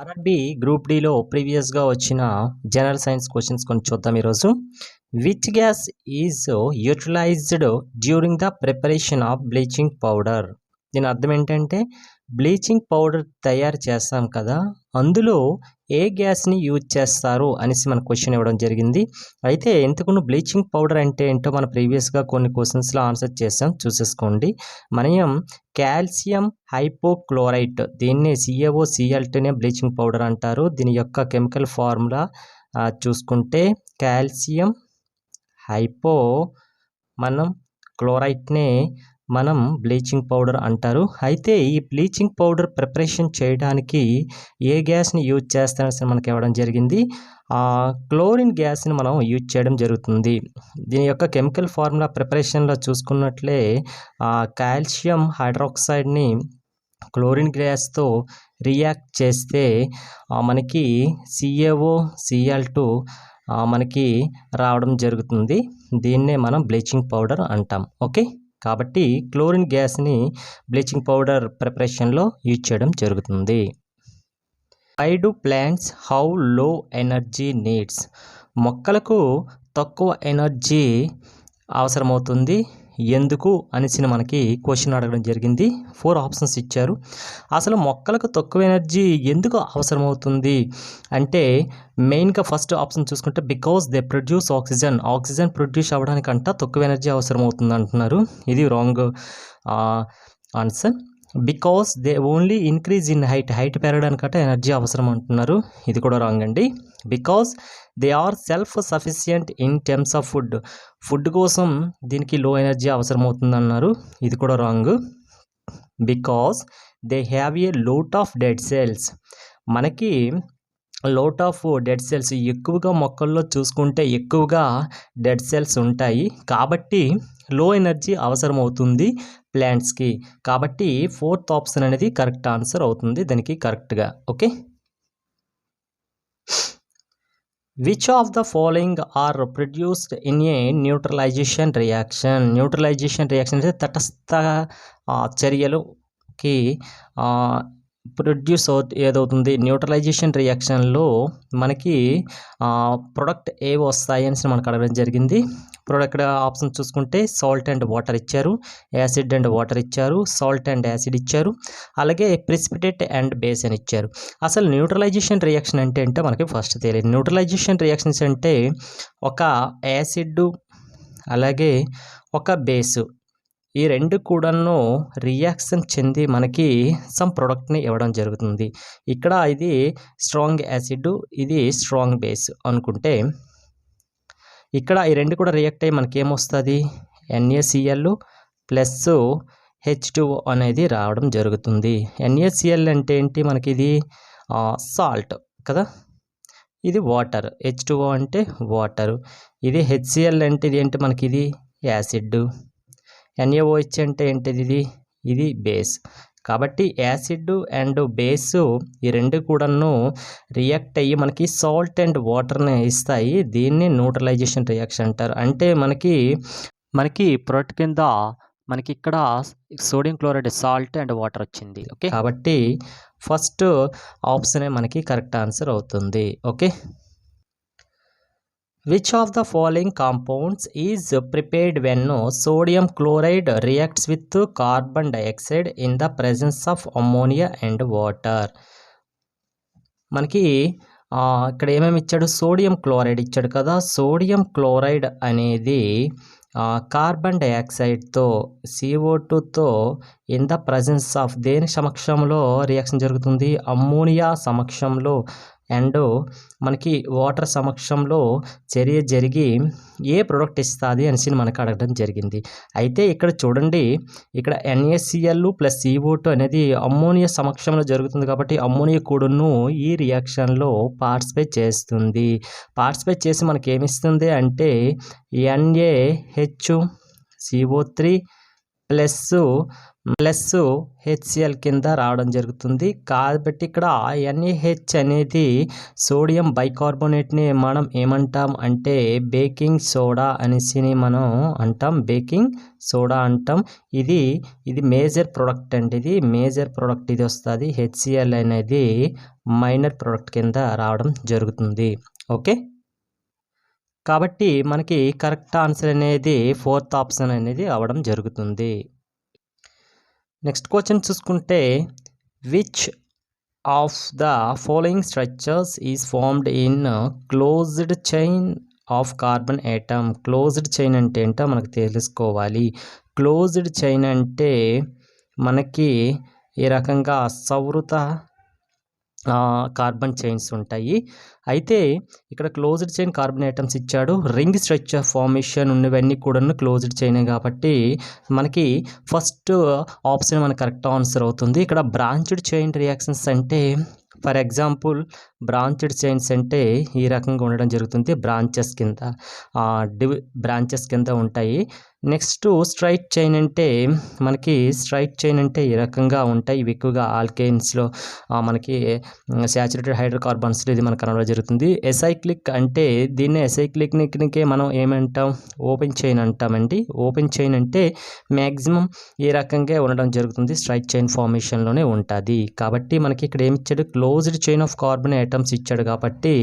RRB group డీలో ప్రీవియస్‌గా వచ్చిన జనరల్ సైన్స్ క్వెషన్స్ కొన్ని చూద్దాం ఈరోజు. Which gas is utilized during the preparation of bleaching powder? దీని అర్థం ఏంటంటే బ్లీచింగ్ పౌడర్ తయారు చేస్తాం కదా, అందులో ఏ గ్యాస్ని యూజ్ చేస్తారు అనేసి మన క్వశ్చన్ ఇవ్వడం జరిగింది. అయితే ఇంతకుముందు బ్లీచింగ్ పౌడర్ అంటే ఏంటో మనం ప్రీవియస్గా కొన్ని క్వశ్చన్స్లో ఆన్సర్ చేసాం, చూసేసుకోండి. మనం కాల్షియం హైపోక్లోరైట్, దీన్ని CaOCl2నే బ్లీచింగ్ పౌడర్ అంటారు. దీని యొక్క కెమికల్ ఫార్ములా చూసుకుంటే కాల్షియం హైపో మనం క్లోరైట్నే మనం బ్లీచింగ్ పౌడర్ అంటారు. అయితే ఈ బ్లీచింగ్ పౌడర్ ప్రిపరేషన్ చేయడానికి ఏ గ్యాస్ని యూజ్ చేస్తారని మనకి ఇవ్వడం జరిగింది. క్లోరిన్ గ్యాస్ని మనం యూజ్ చేయడం జరుగుతుంది. దీని యొక్క కెమికల్ ఫార్ములా ప్రిపరేషన్లో చూసుకున్నట్లే కాల్షియం హైడ్రాక్సైడ్ని క్లోరిన్ గ్యాస్తో రియాక్ట్ చేస్తే మనకి CaOCl2 మనకి రావడం జరుగుతుంది. దీన్నే మనం బ్లీచింగ్ పౌడర్ అంటాం. ఓకే, కాబట్టి క్లోరిన్ గ్యాస్ని బ్లీచింగ్ పౌడర్ ప్రిపరేషన్లో యూజ్ చేయడం జరుగుతుంది. Why do plants have low energy needs? మొక్కలకు తక్కువ ఎనర్జీ అవసరమవుతుంది, ఎందుకు అనేసి మనకి క్వశ్చన్ అడగడం జరిగింది. 4 ఆప్షన్స్ ఇచ్చారు. అసలు మొక్కలకు తక్కువ ఎనర్జీ ఎందుకు అవసరమవుతుంది అంటే మెయిన్గా ఫస్ట్ ఆప్షన్ చూసుకుంటే because they produce oxygen produce అవ్వడానికంట తక్కువ ఎనర్జీ అవసరమవుతుంది అంటున్నారు. ఇది wrong answer. Because they only increase in height పెరగడానికంటే ఎనర్జీ అవసరం అంటున్నారు. ఇది కూడా రాంగ్ అండి. Because they are self sufficient in terms of food కోసం దీనికి లో ఎనర్జీ అవసరం అవుతుంది అన్నారు. ఇది కూడా wrong. Because they have a lot of dead cells, మనకి లోట్ ఆఫ్ డెడ్ సెల్స్ ఎక్కువగా మొక్కల్లో చూసుకుంటే ఎక్కువగా డెడ్ సెల్స్ ఉంటాయి, కాబట్టి లో ఎనర్జీ అవసరం అవుతుంది ప్లాంట్స్కి. కాబట్టి 4th ఆప్షన్ అనేది కరెక్ట్ ఆన్సర్ అవుతుంది దానికి కరెక్ట్గా. Okay, which of the following are produced in a neutralization reaction? Neutralization reaction అంటే తటస్థ చర్యలుకి ప్రొడ్యూస్ ఏదవుతుంది న్యూట్రలైజేషన్ రియాక్షన్లో మనకి ప్రొడక్ట్ ఏవి వస్తాయి అని మనకు అడగడం జరిగింది. ప్రొడక్ట్ ఆప్షన్ చూసుకుంటే సాల్ట్ అండ్ వాటర్ ఇచ్చారు, యాసిడ్ అండ్ వాటర్ ఇచ్చారు, సాల్ట్ అండ్ యాసిడ్ ఇచ్చారు, అలాగే ప్రిసిపిటేట్ అండ్ బేస్ అని ఇచ్చారు. అసలు న్యూట్రలైజేషన్ రియాక్షన్ అంటే ఏంటో మనకి ఫస్ట్ తెలియదు. న్యూట్రలైజేషన్ రియాక్షన్స్ అంటే ఒక యాసిడ్ అలాగే ఒక బేసు, ఈ రెండు కూడాను రియాక్షన్ చెంది మనకి సమ్ ప్రోడక్ట్ని ఇవ్వడం జరుగుతుంది. ఇక్కడ ఇది స్ట్రాంగ్ యాసిడ్, ఇది స్ట్రాంగ్ బేస్ అనుకుంటే ఇక్కడ ఈ రెండు కూడా రియాక్ట్ అయ్యి మనకి ఏమొస్తుంది, NaCl ప్లస్ H2O అనేది రావడం జరుగుతుంది. NaCl అంటే ఏంటి, మనకి ఇది సాల్ట్ కదా, ఇది వాటర్, H2O అంటే వాటర్, ఇది HCl అంటే ఇది ఏంటి మనకి ఇది యాసిడ్, NaOH అంటే ఏంటిది ఇది బేస్. కాబట్టి యాసిడ్ అండ్ బేస్ ఈ రెండు కూడాను రియాక్ట్ అయ్యి మనకి సాల్ట్ అండ్ వాటర్ని ఇస్తాయి. దీన్ని న్యూట్రలైజేషన్ రియాక్షన్ అంటారు. అంటే మనకి ప్రొడక్ట్ కింద మనకి ఇక్కడ sodium chloride salt and water వచ్చింది. ఓకే, కాబట్టి ఫస్ట్ ఆప్షనే మనకి కరెక్ట్ ఆన్సర్ అవుతుంది. Okay, which of the following compounds is prepared when sodium chloride reacts with carbon dioxide in the presence of ammonia and water? మనకి ఇక్కడ ఏమేమి ఇచ్చాడు, sodium chloride ఇచ్చాడు కదా. సోడియం క్లోరైడ్ అనేది కార్బన్ డైఆక్సైడ్తో CO2తో ఇన్ ద ప్రజెన్స్ ఆఫ్ దేని సమక్షంలో రియాక్షన్ జరుగుతుంది, అమ్మోనియా సమక్షంలో అండ్ మనకి వాటర్ సమక్షంలో చర్య జరిగి ఏ ప్రోడక్ట్ ఇస్తుంది అనేసి మనకు అడగడం జరిగింది. అయితే ఇక్కడ చూడండి, ఇక్కడ NaCl ప్లస్ CO2 అనేది అమ్మోనియా సమక్షంలో జరుగుతుంది కాబట్టి అమ్మోనియా కూడాను ఈ రియాక్షన్లో పార్టిసిపేట్ చేస్తుంది. పార్టిసిపేట్ చేసి మనకి ఏమిస్తుంది అంటే NaHCO3 ప్లస్ హెచ్సిఎల్ కింద రావడం జరుగుతుంది. కాబట్టి ఇక్కడ NaH అనేది సోడియం బైకార్బోనేట్ని మనం ఏమంటాం అంటే బేకింగ్ సోడా అనేసి మనం అంటాం, బేకింగ్ సోడా అంటాం. ఇది మేజర్ ప్రోడక్ట్ అండి, ఇది మేజర్ ప్రోడక్ట్ ఇది వస్తుంది. హెచ్సిఎల్ అనేది మైనర్ ప్రోడక్ట్ కింద రావడం జరుగుతుంది. ఓకే, కాబట్టి మనకి కరెక్ట్ ఆన్సర్ అనేది 4th ఆప్షన్ అనేది అవ్వడం జరుగుతుంది. నెక్స్ట్ క్వశ్చన్ చూసుకుంటే, which of the following structures is formed in closed chain of carbon atom. Closed chain అంటే ఏంటో మనకు తెలుసుకోవాలి. క్లోజ్డ్ చైన్ అంటే మనకి ఈ రకంగా సౌహృద కార్బన్ చైన్స్ ఉంటాయి. అయితే ఇక్కడ క్లోజ్డ్ చైన్ కార్బన్ ఆటమ్స్ ఇచ్చాడు. రింగ్ స్ట్రక్చర్ ఫార్మేషన్ ఉన్నవన్నీ కూడా క్లోజ్డ్ చైన్ కాబట్టి మనకి ఫస్ట్ ఆప్షన్ మనకు కరెక్ట్ ఆన్సర్ అవుతుంది. ఇక్కడ బ్రాంచ్డ్ చైన్ రియాక్షన్స్ అంటే ఫర్ ఎగ్జాంపుల్ బ్రాంచ్డ్ చైన్స్ అంటే ఈ రకంగా ఉండడం జరుగుతుంది. బ్రాంచెస్ కింద ఉంటాయి. నెక్స్ట్ స్ట్రైట్ చైన్ అంటే మనకి స్ట్రైట్ చైన్ అంటే ఈ రకంగా ఉంటాయి. ఇవి ఎక్కువగా ఆల్కైన్స్లో మనకి శాచురేటెడ్ హైడ్రోకార్బన్స్లో ఇది మనకు కనబడడం జరుగుతుంది. ఎసైక్లిక్ అంటే దీన్ని ఎసైక్లిక్నికే మనం ఏమంటాం, ఓపెన్ చైన్ అంటామండి. ఓపెన్ చైన్ అంటే మ్యాక్సిమం ఈ రకంగా ఉండడం జరుగుతుంది, స్ట్రైట్ చైన్ ఫార్మేషన్లోనే ఉంటుంది. కాబట్టి మనకి ఇక్కడ ఏమి ఇచ్చాడు, closed chain of carbon atoms ఇచ్చాడు. కాబట్టి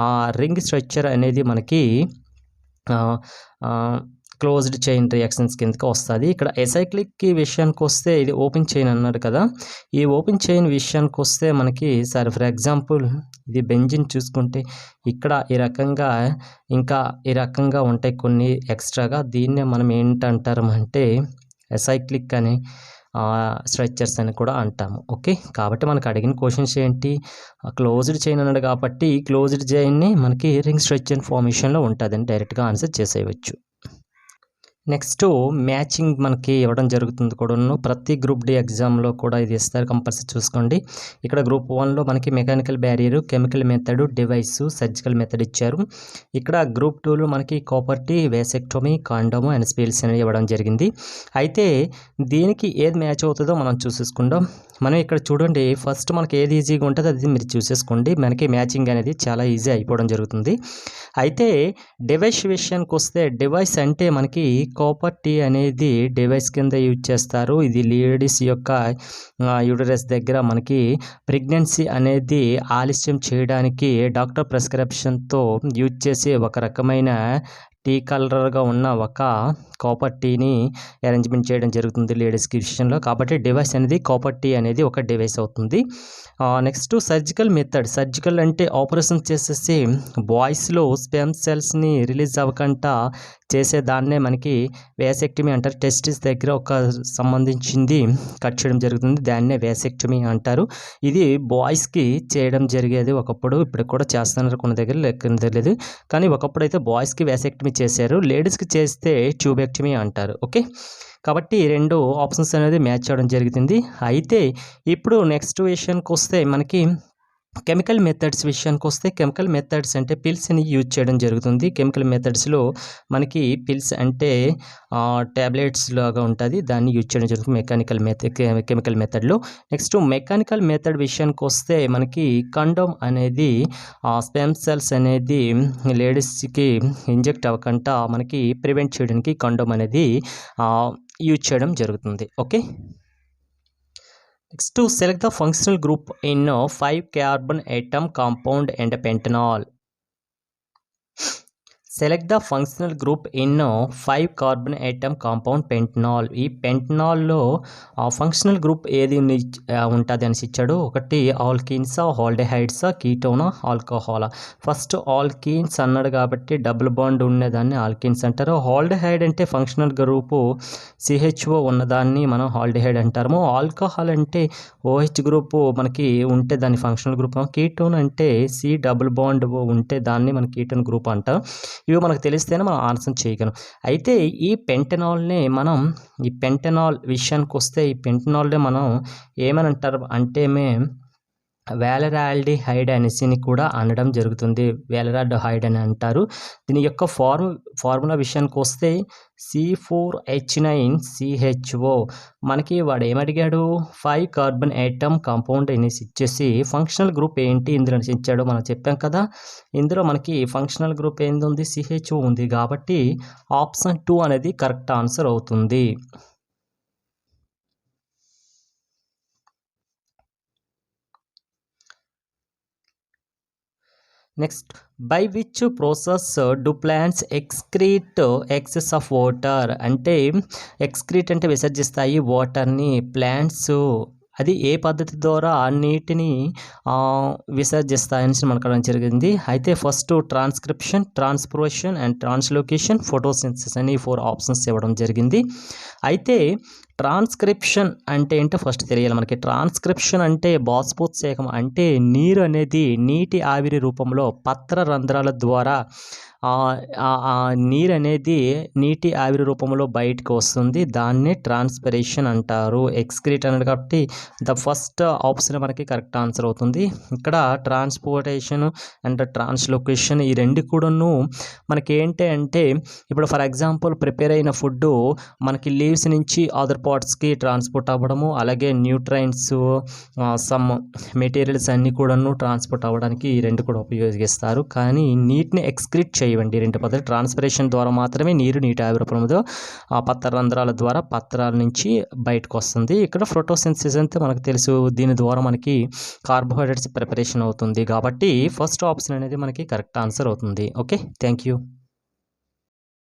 ఆ రింగ్ స్ట్రక్చర్ అనేది మనకి క్లోజ్డ్ చైన్ రియాక్షన్స్ కిందకి వస్తుంది. ఇక్కడ ఎసైక్లిక్ విషయానికి వస్తే ఇది ఓపెన్ చైన్ అన్నారు కదా. ఈ ఓపెన్ చైన్ విషయానికి వస్తే మనకి ఫర్ ఎగ్జాంపుల్ ఇది బెంజిన్ చూసుకుంటే ఇక్కడ ఈ రకంగా ఇంకా ఈ రకంగా ఉంటాయి కొన్ని ఎక్స్ట్రాగా. దీన్నే మనం ఏంటంటారు అంటే ఎసైక్లిక్ అని స్ట్రక్చర్స్ అని కూడా అంటాము. ఓకే, కాబట్టి మనకు అడిగిన క్వశ్చన్స్ ఏంటి, క్లోజ్డ్ చైన్ అన్నాడు కాబట్టి క్లోజ్డ్ చైన్ని మనకి రింగ్ స్ట్రక్చర్ ఫార్మేషన్లో ఉంటుందని డైరెక్ట్గా ఆన్సర్ చేసేయవచ్చు. నెక్స్ట్ మ్యాచింగ్ మనకి ఇవ్వడం జరుగుతుంది కూడాను. ప్రతి గ్రూప్ డి ఎగ్జామ్లో కూడా ఇది ఇస్తారు, కంపల్సరీ చూసుకోండి. ఇక్కడ గ్రూప్ 1లో మనకి mechanical barrier, chemical method, device, surgical method ఇచ్చారు. ఇక్కడ గ్రూప్ 2లో మనకి కాపర్టీ, వేసెక్టోమీ, కాండోమ్ అండ్ స్పీల్స్ అనేవి ఇవ్వడం జరిగింది. అయితే దీనికి ఏది మ్యాచ్ అవుతుందో మనం చూసేసుకుందాం. మనం ఇక్కడ చూడండి, ఫస్ట్ మనకి ఏది ఈజీగా ఉంటుందో అది మీరు చూసేసుకోండి. మనకి మ్యాచింగ్ అనేది చాలా ఈజీ అయిపోవడం జరుగుతుంది. అయితే డివైస్ విషయానికి వస్తే, డివైస్ అంటే మనకి కాపర్ టీ అనేది డివైస్ కింద యూజ్ చేస్తారు. ఇది లేడీస్ యొక్క యూటరస్ దగ్గర మనకి ప్రెగ్నెన్సీ అనేది ఆలస్యం చేయడానికి డాక్టర్ ప్రిస్క్రిప్షన్తో యూజ్ చేసే ఒక రకమైన టీ కలర్గా ఉన్న ఒక కాపర్ టీని అరేంజ్మెంట్ చేయడం జరుగుతుంది లేడీస్కి విషయంలో. కాబట్టి డివైస్ అనేది కాపర్ టీ అనేది ఒక డివైస్ అవుతుంది. Next surgical method. సర్జికల్ అంటే ఆపరేషన్ చేసేసి బాయ్స్లో స్పెర్మ్ సెల్స్ని రిలీజ్ అవ్వకుండా చేసేదాన్నే మనకి వేసెక్టమీ అంటారు. టెస్టిస్ దగ్గర ఒక సంబంధించింది కట్ చేయడం జరుగుతుంది, దాన్నే వేసెక్టమీ అంటారు. ఇది బాయ్స్కి చేయడం జరిగేది ఒకప్పుడు, ఇప్పుడు కూడా చేస్తున్నారు కొన్ని దగ్గర, లెక్క తెలియదు. కానీ ఒకప్పుడు అయితే బాయ్స్కి వేసెక్టమీ చేశారు, లేడీస్కి చేస్తే ట్యూబెక్టమీ అంటారు. ఓకే, కాబట్టి రెండు ఆప్షన్స్ అనేది మ్యాచ్ అవ్వడం జరుగుతుంది. అయితే ఇప్పుడు నెక్స్ట్ విషయానికి వస్తే మనకి కెమికల్ మెథడ్స్ విషయానికి వస్తే, కెమికల్ మెథడ్స్ అంటే పిల్స్ని యూజ్ చేయడం జరుగుతుంది. కెమికల్ మెథడ్స్లో మనకి పిల్స్ అంటే ట్యాబ్లెట్స్ లాగా ఉంటుంది, దాన్ని యూజ్ చేయడం జరుగుతుంది కెమికల్ మెథడ్లో. నెక్స్ట్ మెకానికల్ మెథడ్ విషయానికి వస్తే మనకి కండోమ్ అనేది స్పెర్మ్ సెల్స్ అనేది లేడీస్కి ఇంజెక్ట్ అవ్వకుండా మనకి ప్రివెంట్ చేయడానికి కండోమ్ అనేది యూజ్ చేయడం జరుగుతుంది. Okay, next select the functional group in 5 carbon atom compound and pentanol. Select the functional group in 5 carbon atom compound pentanol. ఈ పెంటనాల్లో ఫంక్షనల్ గ్రూప్ ఏది ఉంటుంది అని ఇచ్చాడు. ఒకటి ఆల్కీన్సా, ఆల్డిహైడ్సా, కీటోనా, ఆల్కహాలా. ఫస్ట్ ఆల్కీన్స్ అన్నాడు కాబట్టి డబుల్ బాండ్ ఉన్నదాన్ని ఆల్కీన్స్ అంటారు. ఆల్డిహైడ్ అంటే ఫంక్షనల్ గ్రూపు CHO ఉన్నదాన్ని మనం ఆల్డిహైడ్ అంటాము. ఆల్కహాల్ అంటే OH గ్రూపు మనకి ఉంటే దాన్ని ఫంక్షనల్ గ్రూప్. కీటోన్ అంటే C డబుల్ బాండ్ ఉంటే దాన్ని మన కీటోన్ గ్రూప్ అంటాం. ఇవి మనకు తెలిస్తేనే మనం ఆన్సర్ చేయగలం. అయితే ఈ పెంటనాల్ విషయానికి వస్తే, ఈ పెంటనాల్నే మనం ఏమని అంటారు అంటే వ్యాలరాల్డిహైడ్ అనేసిని కూడా అనడం జరుగుతుంది. వ్యాలరాల్డిహైడ్ అని అంటారు. దీని యొక్క ఫార్ములా విషయానికి వస్తే C4H9CHO. మనకి వాడు ఏమడిగాడు, 5 కార్బన్ యాటమ్ కాంపౌండ్ అనేసి ఇచ్చేసి ఫంక్షనల్ గ్రూప్ ఏంటి ఇందులో ఇచ్చాడో మనం చెప్పాం కదా. ఇందులో మనకి ఫంక్షనల్ గ్రూప్ ఏంది ఉంది, CHO ఉంది. కాబట్టి ఆప్షన్ 2 అనేది కరెక్ట్ ఆన్సర్ అవుతుంది. Next, by which process do plants excrete excess of water. అంటే ఎక్స్క్రీట్ అంటే విసర్జిస్తాయి వాటర్ని ప్లాంట్స్. అది ఏ పద్ధతి ద్వారా ఆ నీటిని విసర్జిస్తాయని మనకు అనడం జరిగింది. అయితే first transcription, transpiration and translocation, photosynthesis అని 4 ఆప్షన్స్ ఇవ్వడం జరిగింది. అయితే ట్రాన్స్క్రిప్షన్ అంటే ఏంటో ఫస్ట్ తెలియాలి మనకి. ట్రాన్స్క్రిప్షన్ అంటే బాష్పోత్సేకం, అంటే నీరు అనేది నీటి ఆవిరి రూపంలో పత్ర రంధ్రాల ద్వారా నీరు అనేది నీటి ఆవిరి రూపంలో బయటకు వస్తుంది. దాన్నే ట్రాన్స్పిరేషన్ అంటారు. ఎక్స్క్రీట్ అనేది కాబట్టి ద ఫస్ట్ ఆప్షన్ మనకి కరెక్ట్ ఆన్సర్ అవుతుంది. ఇక్కడ ట్రాన్స్పోర్టేషన్ అండ్ ట్రాన్స్లోకేషన్ ఈ రెండు కూడాను మనకి ఏంటి అంటే, ఇప్పుడు ఫర్ ఎగ్జాంపుల్ ప్రిపేర్ అయిన ఫుడ్ మనకి లీవ్స్ నుంచి అదర్ పార్ట్స్కి ట్రాన్స్పోర్ట్ అవ్వడము, అలాగే న్యూట్రైన్స్ సమ్ మెటీరియల్స్ అన్నీ కూడాను ట్రాన్స్పోర్ట్ అవ్వడానికి ఈ రెండు కూడా ఉపయోగిస్తారు. కానీ నీటిని ఎక్స్క్రీట్ చేయండి రెండు పద్ధతులు. ట్రాన్స్పిరేషన్ ద్వారా మాత్రమే నీటి ఆవిరి రూపంలో పత్ర రంధ్రాల ద్వారా పత్రాల నుంచి బయటకు వస్తుంది. ఇక్కడ ఫోటోసింథసిస్ అంటే మనకు తెలుసు, దీని ద్వారా మనకి కార్బోహైడ్రేట్స్ ప్రిపరేషన్ అవుతుంది. కాబట్టి ఫస్ట్ ఆప్షన్ అనేది మనకి కరెక్ట్ ఆన్సర్ అవుతుంది. Okay, thank you.